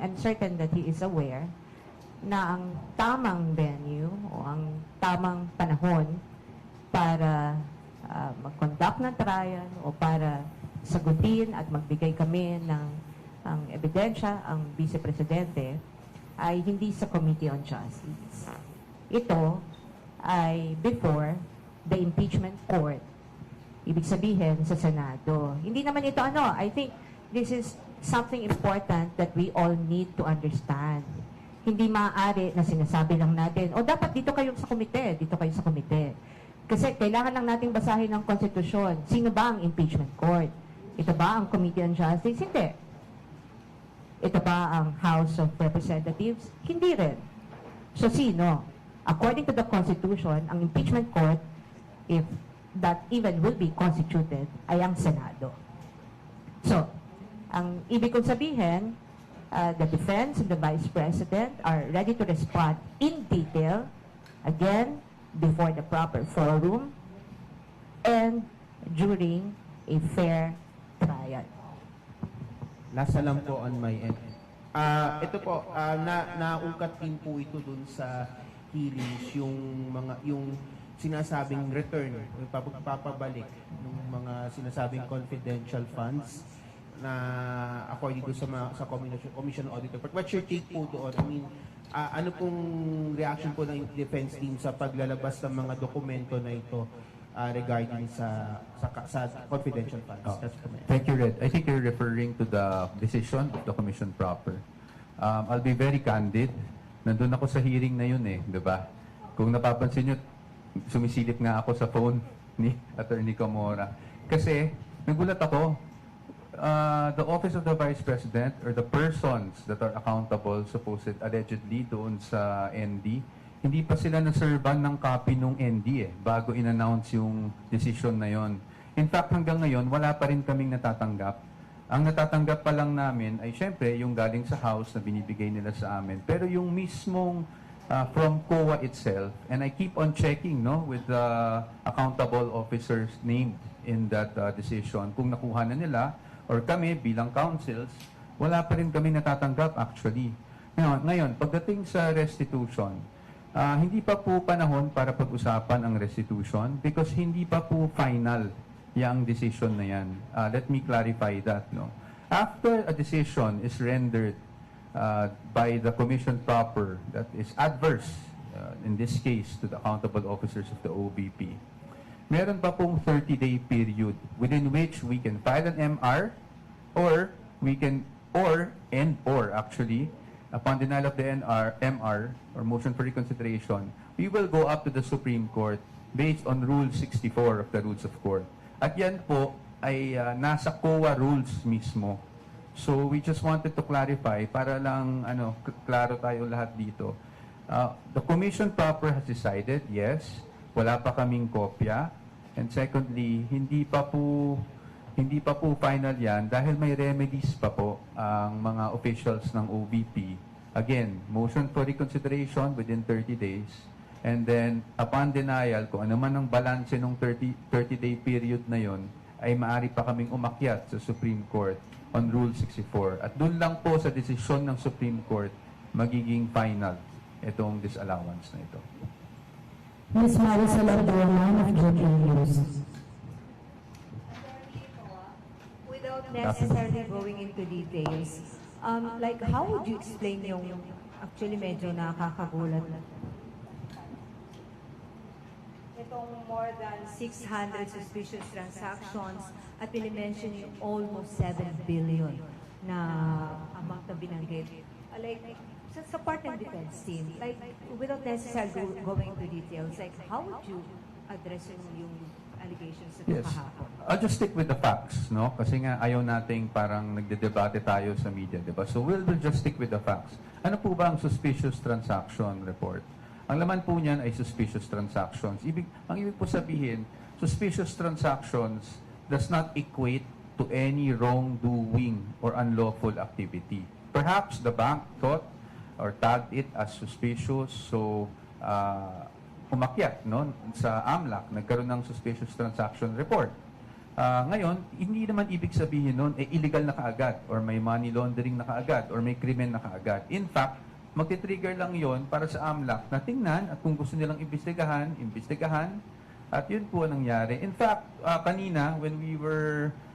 I'm certain that he is aware na ang tamang venue o ang tamang panahon para mag-conduct ng trial o para sagutin at magbigay kami ng ang ebidensya, ang Vice Presidente, ay hindi sa Committee on Justice. Ito ay before the impeachment court. Ibig sabihin sa Senado. Hindi naman ito I think this is something important that we all need to understand. Hindi maaari na sinasabi lang natin, dapat dito kayo sa komite, dito kayo sa komite. Kasi kailangan lang nating basahin ng konstitusyon. Sino ba ang impeachment court? Ito ba ang Committee on Justice? Hindi. Ito ba ang House of Representatives? Hindi rin. So sino? According to the Constitution, ang impeachment court, if that even will be constituted, ay ang Senado. So, ang ibig kong sabihin, the defense and the Vice President are ready to respond in detail, again, before the proper forum, and during a fair trial. Last na lang po on my end. Ito po, naungkat din po ito dun sa hearings, yung sinasabing return, yung papabalik ng mga sinasabing confidential funds na according to sa Commission Auditor. But what's your take po doon? I mean, ano pong reaction po ng defense team sa paglalabas ng mga dokumento na ito regarding sa confidential funds? Thank you, Red. I think you're referring to the decision of the Commission proper. I'll be very candid. Nandun ako sa hearing na yun di ba? Kung napapansin nyo, sumisilip nga ako sa phone ni Attorney Camora. Kasi, nagulat ako. The Office of the Vice President or the persons that are accountable, allegedly, doon sa ND, hindi pa sila naserban ng copy nung ND bago in-announce yung decision na yon. In fact, hanggang ngayon, wala pa rin kaming natatanggap. Ang natatanggap pa lang namin ay syempre yung galing sa House na binibigay nila sa amin. Pero yung mismong from COA itself, and I keep on checking with the accountable officers named in that decision, kung nakuha na nila, or kami bilang councils, wala pa rin kami natatanggap actually. Ngayon, pagdating sa restitution, hindi pa po panahon para pag-usapan ang restitution because hindi pa po final yung decision na yan. Let me clarify that. After a decision is rendered by the Commission proper that is adverse, in this case, to the accountable officers of the OVP, meron pa pong 30-day period within which we can file an MR or we can, or actually, upon denial of the MR or motion for reconsideration, we will go up to the Supreme Court based on Rule 64 of the Rules of Court. At yan po ay nasa COA rules mismo. So we just wanted to clarify para lang klaro tayo lahat dito. The Commission proper has decided, yes, wala pa kaming kopya. And secondly, hindi pa po final yan dahil may remedies pa po ang mga officials ng OVP. Again, motion for reconsideration within 30 days. And then, upon denial, kung ano man ang balanse ng 30-day period na yon, ay maaari pa kaming umakyat sa Supreme Court on Rule 64. At doon lang po sa desisyon ng Supreme Court magiging final itong disallowance na ito. Ms. Maricel Ordona of GK News. Without necessarily going into details, like how would you explain yung actually medyo nakakagulat itong more than 600 suspicious transactions at pinimension yung almost 7 billion na amount na binanggit. Like, sa part ng defense team, like, without necessarily going into details, like, how would you address yung allegations na kahapon? I'll just stick with the facts, Kasi nga ayaw nating parang nagdedebate tayo sa media, di ba? So we'll just stick with the facts. Ano po ba ang suspicious transaction report? Ang laman po niyan ay suspicious transactions. Ang ibig po sabihin, suspicious transactions does not equate to any wrongdoing or unlawful activity. Perhaps the bank thought or tagged it as suspicious, so umakyat sa AMLAC, nagkaroon ng suspicious transaction report. Ngayon, hindi naman ibig sabihin nun, illegal na kaagad, or may money laundering na kaagad, or may krimen na kaagad. In fact, magti-trigger lang yon para sa AMLAC na tingnan at kung gusto nilang imbestigahan, at yun po ang nangyari. In fact, kanina, when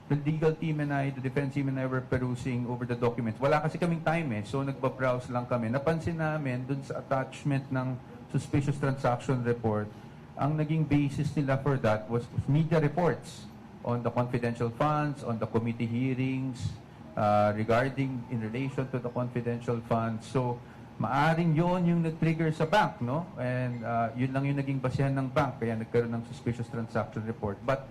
the legal team and I, the defense team and I were perusing over the documents, wala kasi kaming time so nagpa-browse lang kami. Napansin namin dun sa attachment ng suspicious transaction report, ang naging basis nila for that was media reports on the confidential funds, on the committee hearings, regarding in relation to the confidential funds. So, maaring yon yung nag-trigger sa bank, no? And yun lang yung naging basihan ng bank, kaya nagkaroon ng suspicious transaction report. But,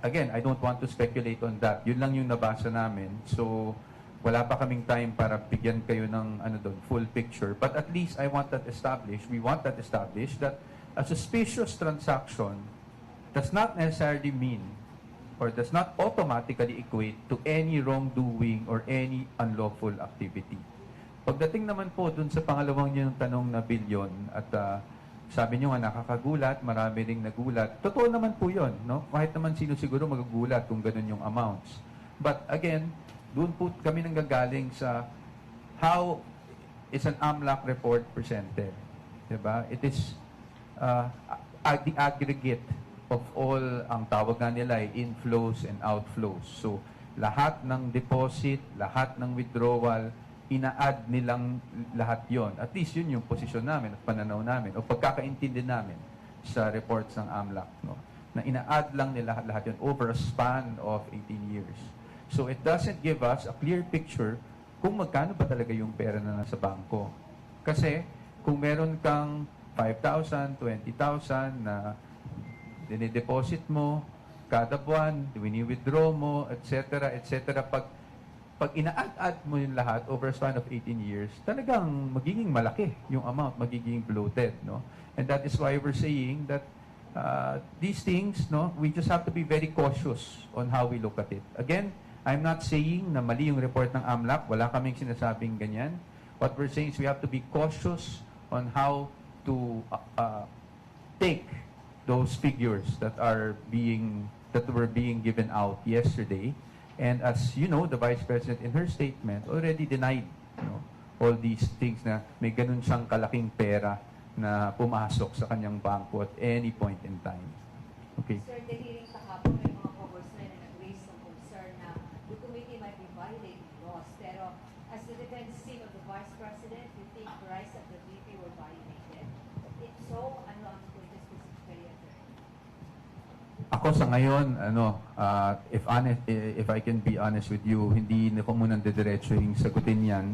again, I don't want to speculate on that. Yun lang yung nabasa namin. So, wala pa kaming time para bigyan kayo ng full picture. But at least we want that established that a suspicious transaction does not necessarily mean or does not automatically equate to any wrongdoing or any unlawful activity. Pagdating naman po dun sa pangalawang yung tanong na bilyon at sabi nyo nga nakakagulat, marami ring nagulat. Totoo naman po yun, no? Kahit naman sino siguro magagulat kung ganun yung amounts. But again, doon po kami nanggagaling sa how is an AMLAC report presented. Diba? It is the aggregate of all, ang tawag nga nila ay inflows and outflows. So, lahat ng deposit, lahat ng withdrawal, ina-add nilang lahat yon. At least yun yung posisyon namin, at pananaw namin, o pagkakaintindi namin sa reports ng AMLAC. No? Na ina-add lang nila lahat yun over a span of 18 years. So, it doesn't give us a clear picture kung magkano ba talaga yung pera na nasa bangko. Kasi, kung meron kang 5,000, 20,000 na dinideposit mo, kada buwan, wini-withdraw mo, etc., etc. Pag ina-add mo yung lahat over a span of 18 years, talagang magiging malaki yung amount, magiging bloated, no? And that is why we're saying that these things, no, we just have to be very cautious on how we look at it. Again, I'm not saying na mali yung report ng AMLAC, wala kaming sinasabing ganyan. What we're saying is we have to be cautious on how to take those figures that were being given out yesterday. And as you know, the Vice President in her statement already denied all these things na may ganun siyang kalaking pera na pumasok sa kanyang bangko at any point in time. Okay. Sir, the hearing kahapon may mga congressmen na nag-raise ng concern na the committee might be violating laws. Pero as the defense team of the Vice President, you think the rights of the VP were violated? If so, ano ang specifically addressed? Ako sa ngayon, if I can be honest with you, hindi na ko munang didiretso yung sagutin yan.